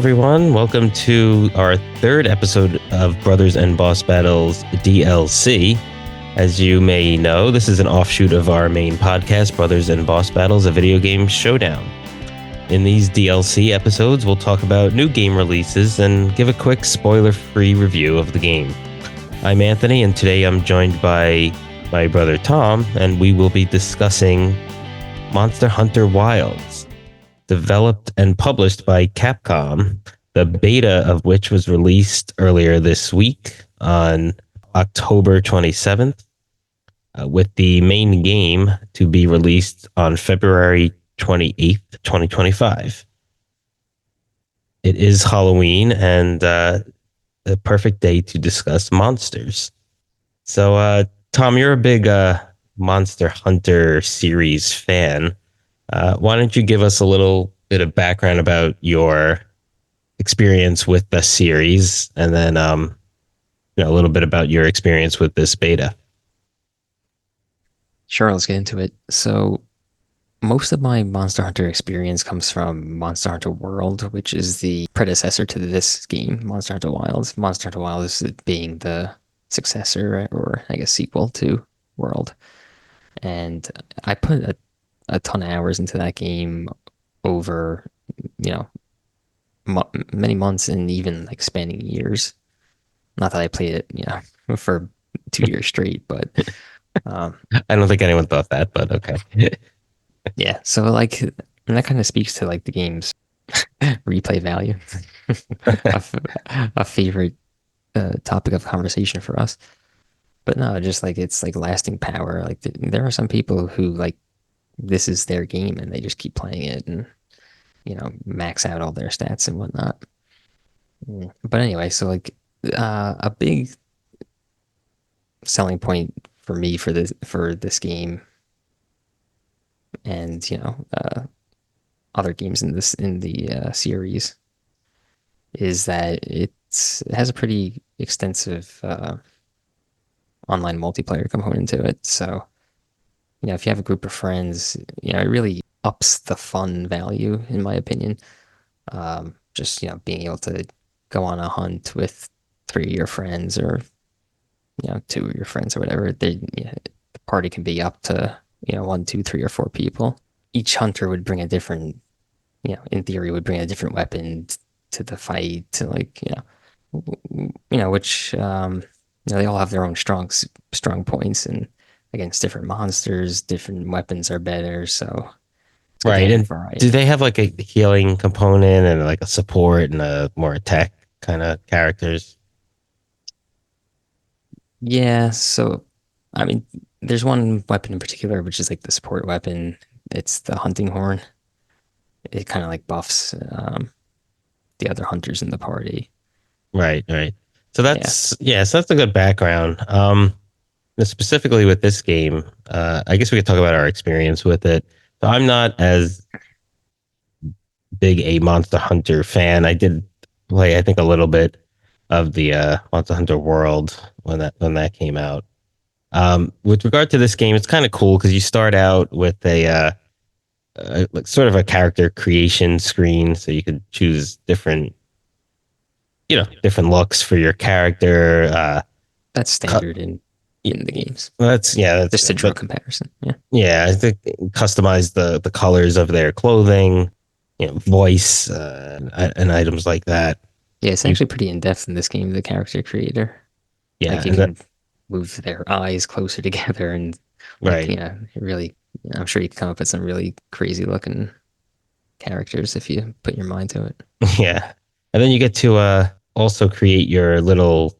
everyone. Welcome to our third episode of Brothers and Boss Battles DLC. As you may know, this is an offshoot of our main podcast, Brothers and Boss Battles, a video game showdown. In these DLC episodes, we'll talk about new game releases and give a quick spoiler-free review of the game. I'm Anthony, and today I'm joined by my brother Tom, and we will be discussing Monster Hunter Wilds, developed and published by Capcom, the beta of which was released earlier this week on October 27th, with the main game to be released on February 28th, 2025. It is Halloween and a perfect day to discuss monsters. So, Tom, you're a big Monster Hunter series fan. Why don't you give us a little bit of background about your experience with the series, and then a little bit about your experience with this beta? Sure, let's get into it. So most of my Monster Hunter experience comes from Monster Hunter World, which is the predecessor to this game, Monster Hunter Wilds. Monster Hunter Wilds being the successor, or I guess sequel to World. And I put a ton of hours into that game over, many months and even like spanning years. Not that I played it, for 2 years straight, but I don't think anyone thought that, but okay. Yeah, so like, and that kind of speaks to like the game's replay value, a favorite topic of conversation for us. But no, just like it's like lasting power. Like there are some people who like this is their game and they just keep playing it and max out all their stats and whatnot. But anyway, so like a big selling point for me for this game and other games in the series is that it has a pretty extensive online multiplayer component to it. So if you have a group of friends, it really ups the fun value, in my opinion. Just being able to go on a hunt with 3 of your friends, or 2 of your friends, or whatever. The party can be up to 1, 2, 3, or 4 people. Each hunter would bring a different, in theory, would bring a different weapon to the fight. To like, which they all have their own strong points, and against different monsters, different weapons are better. So Right. And do they have like a healing component and like a support and a more attack kind of characters? Yeah. So, I mean, there's one weapon in particular, which is like the support weapon. It's the hunting horn. It kind of like buffs the other hunters in the party. Right. So that's so that's a good background. Specifically with this game, I guess we could talk about our experience with it. So I'm not as big a Monster Hunter fan. I did play, I think, a little bit of the Monster Hunter World when that came out. With regard to this game, it's kind of cool because you start out with a like sort of a character creation screen, so you could choose different looks for your character. That's standard in the games. That's just to draw a comparison. I think customize the colors of their clothing, voice, and items like that. Yeah, it's actually pretty in depth in this game. The character creator, like you can move their eyes closer together, and right, really, I'm sure you can come up with some really crazy looking characters if you put your mind to it. Yeah, and then you get to also create your little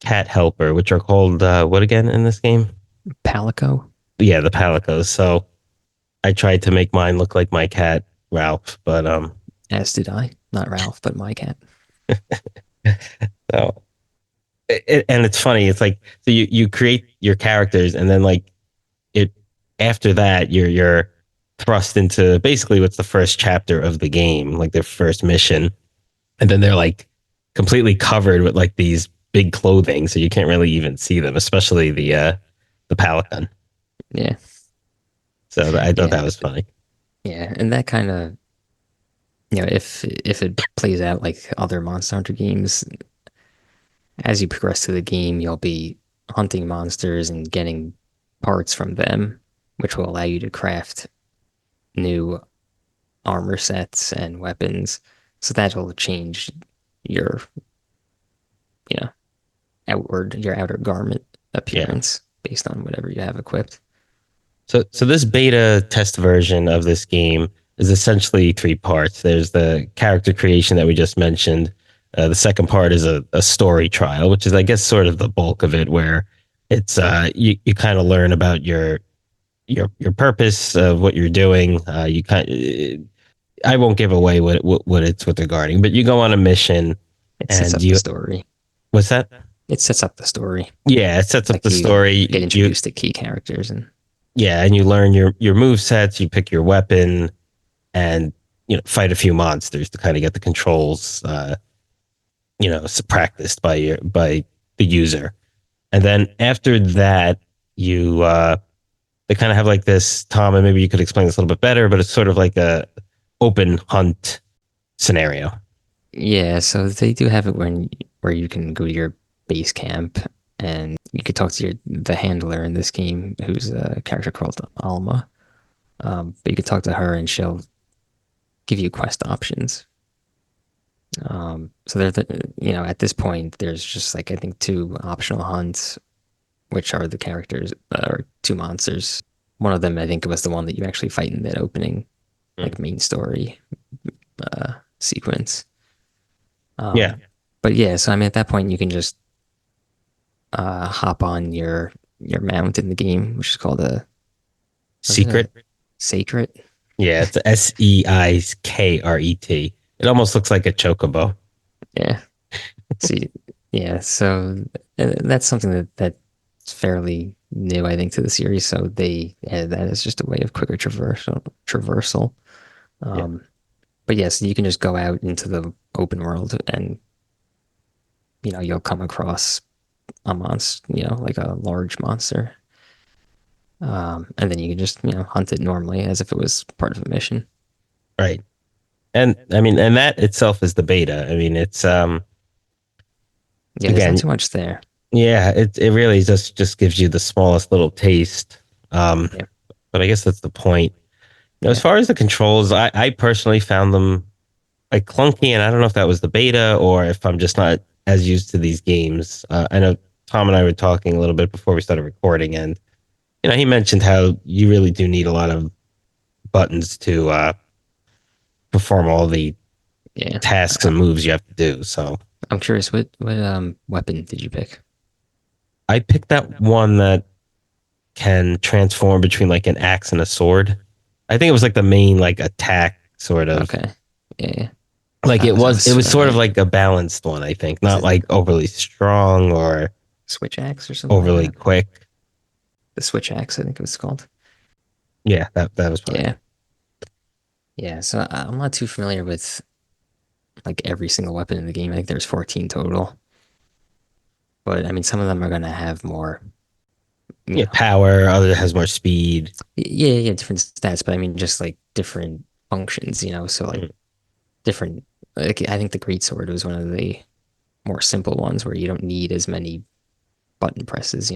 cat helper, which are called what again in this game? Palico. Yeah, the Palicos. So I tried to make mine look like my cat Ralph, but as did I. Not Ralph, but my cat. So and it's funny. It's like, so you create your characters, and then like after that you're thrust into basically what's the first chapter of the game, like their first mission, and then they're like completely covered with like these big clothing, so you can't really even see them, especially the Paladin. Yeah. So I thought that was funny. Yeah, and that kind of if it plays out like other Monster Hunter games, as you progress through the game, you'll be hunting monsters and getting parts from them, which will allow you to craft new armor sets and weapons. So that'll change your, you know, your outer garment Yeah. appearance based on whatever you have equipped. So this beta test version of this game is essentially three parts. There's the character creation that we just mentioned. The second part is a story trial, which is, I guess, sort of the bulk of it, where it's you kind of learn about your purpose of what you're doing. You kind I won't give away what it's with regarding, but you go on a mission It sets and up the you story. what's that? It sets up the story. Yeah, it sets up Like the you story. get You introduced to key characters and yeah, and you learn your move sets. You pick your weapon, and fight a few monsters to kind of get the controls practiced by the user. And then after that, you they kind of have like this, Tom, and maybe you could explain this a little bit better, but it's sort of like a open hunt scenario. yeah, so they do have it where you can go to your base camp and you could talk to the handler in this game, who's a character called Alma. But you could talk to her and she'll give you quest options. So at this point, there's just like I think two optional hunts, which are the characters or two monsters. One of them, I think, was the one that you actually fight in that opening, like main story sequence. Yeah. But yeah, so I mean, at that point, you can just hop on your mount in the game, which is called a Secret. Sacred. Yeah, it's Seikret. It almost looks like a chocobo. Yeah. See, yeah. So that's something that's fairly new, I think, to the series. So they added that as just a way of quicker traversal. Yeah. But yes, you can just go out into the open world and you'll come across a monster, like a large monster. And then you can just, hunt it normally as if it was part of a mission. Right. And I mean, and that itself is the beta. I mean, it's Yeah, there's again, not too much there. yeah, it really just gives you the smallest little taste. Yeah. But I guess that's the point. As Yeah. far as the controls, I personally found them like clunky, and I don't know if that was the beta or if I'm just not as used to these games. I know Tom and I were talking a little bit before we started recording, and he mentioned how you really do need a lot of buttons to perform all the Yeah. tasks and moves you have to do. So I'm curious, what weapon did you pick? I picked that one that can transform between like an axe and a sword. I think it was like the main like attack sort of. Okay. Yeah. Like That it was sort of uh, like a balanced one, I think. was Not it like overly strong or Switch Axe or something like overly that? quick. The Switch Axe, I think it was called. Yeah, that was fine. Yeah. Yeah. So I'm not too familiar with like every single weapon in the game. I think there's 14 total. But I mean, some of them are going to have more, you Yeah, know, power, other has more speed. yeah, different stats, but I mean, just like different functions, so like Mhm. different, like I think the Great Sword was one of the more simple ones where you don't need as many button presses.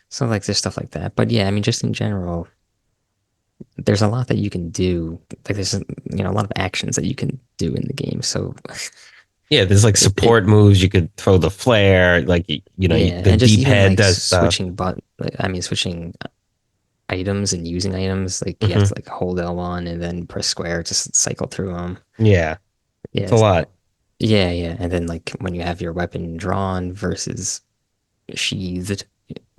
So like there's stuff like that. But yeah, I mean, just in general, there's a lot that you can do. Like there's, a lot of actions that you can do in the game. So Yeah, there's like it support moves. You could throw the flare, like yeah, the and just deep even head like does stuff. switching items and using items. Like you have Hmm. to like hold L1 and then press square to cycle through them. Yeah, it's a Yes. lot. Yeah. And then like when you have your weapon drawn versus sheathed,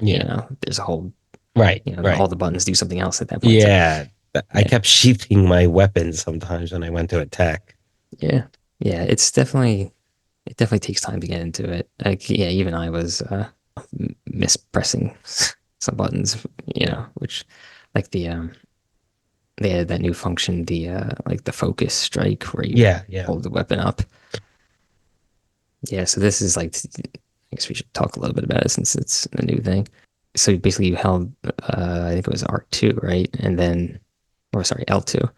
Yeah, there's a whole, right. all the buttons do something else at that point. So Yeah, I yeah, kept sheathing my weapons sometimes when I went to attack. yeah, yeah. It definitely takes time to get into it. Like yeah, even I was mispressing some buttons, which like they added that new function, the like the focus strike where you Yeah. hold the weapon up. Yeah, so this is like I guess we should talk a little bit about it since it's a new thing. So basically you held I think it was R2, right? And then or sorry, L2.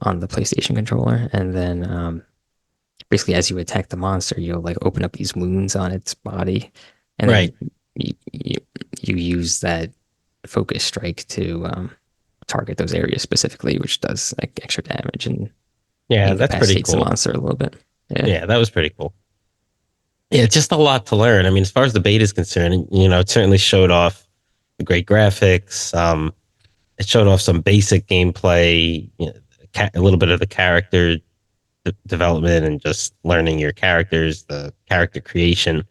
on the PlayStation controller, and then basically as you attack the monster, you'll like open up these wounds on its body, and then Right. you use that focus strike to target those areas specifically, which does like extra damage and Yeah, that's pretty incapacitates the cool. monster a little bit. Yeah, that was pretty cool. Yeah, it's just a lot to learn. I mean, as far as the beta is concerned, it certainly showed off the great graphics. It showed off some basic gameplay, a little bit of the character development and just learning your characters, the character creation.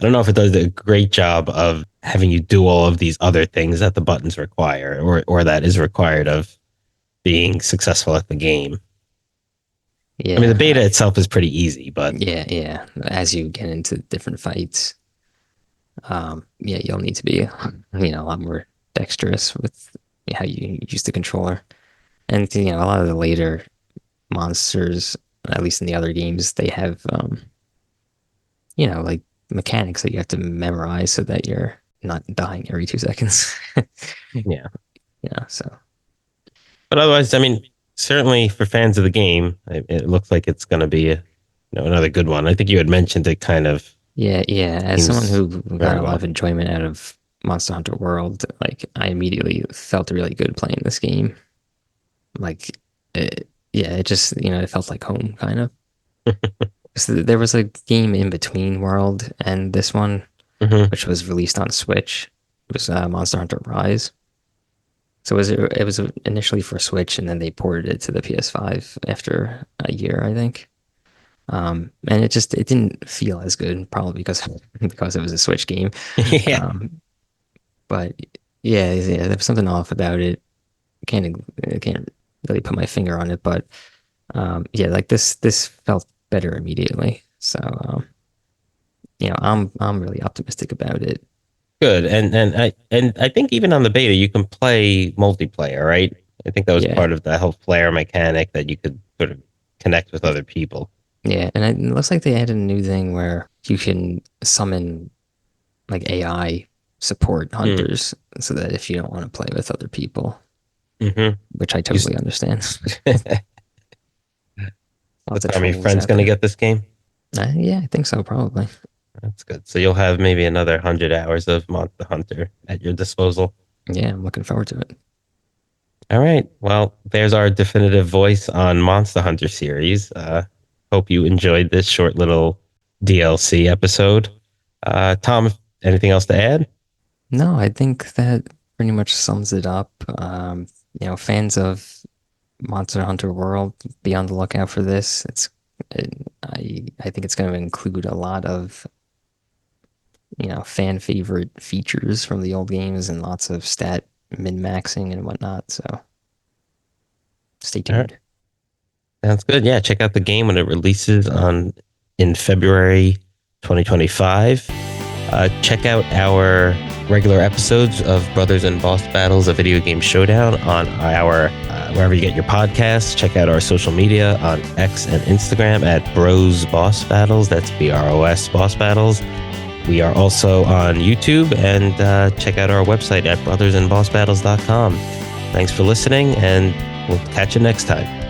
I don't know if it does a great job of having you do all of these other things that the buttons require or that is required of being successful at the game. Yeah. I mean, the beta itself is pretty easy, but yeah. As you get into different fights, you'll need to be, a lot more dexterous with how you use the controller. And a lot of the later monsters, at least in the other games, they have, like mechanics that you have to memorize so that you're not dying every 2 seconds. yeah. So. But otherwise, I mean, certainly for fans of the game, it looks like it's going to be another good one. I think you had mentioned it kind of. Yeah. As someone who got a lot of well. enjoyment out of Monster Hunter World, like I immediately felt really good playing this game. Like, it just it felt like home, kind of. So there was a game in between World and this one, which was released on Switch. It was Monster Hunter Rise. So it was initially for Switch, and then they ported it to the PS5 after a year, I think. And it didn't feel as good, probably because it was a Switch game. Yeah. But yeah, there was something off about it. I can't really put my finger on it, but like this felt better immediately. So I'm really optimistic about it. Good. And I think even on the beta you can play multiplayer, right? I think that was part of the whole player mechanic that you could sort of connect with other people. Yeah, and it looks like they added a new thing where you can summon like AI support hunters so that if you don't want to play with other people, which I totally understand. Lots of your friends going to get this game? Yeah, I think so, probably. That's good. So you'll have maybe another 100 hours of Monster Hunter at your disposal. Yeah, I'm looking forward to it. All right. Well, there's our definitive voice on Monster Hunter series. Hope you enjoyed this short little DLC episode. Tom, anything else to add? No, I think that pretty much sums it up. Fans of Monster Hunter World, be on the lookout for this. I think it's going to include a lot of fan favorite features from the old games and lots of stat min-maxing and whatnot. So stay tuned. Right. Sounds good. Yeah, check out the game when it releases in February 2025. Check out our regular episodes of Brothers and Boss Battles, a video game showdown on our wherever you get your podcasts. Check out our social media on X and Instagram at Bros Boss Battles. That's BROS Boss Battles. We are also on YouTube, and check out our website at brothersandbossbattles.com. Thanks for listening, and we'll catch you next time.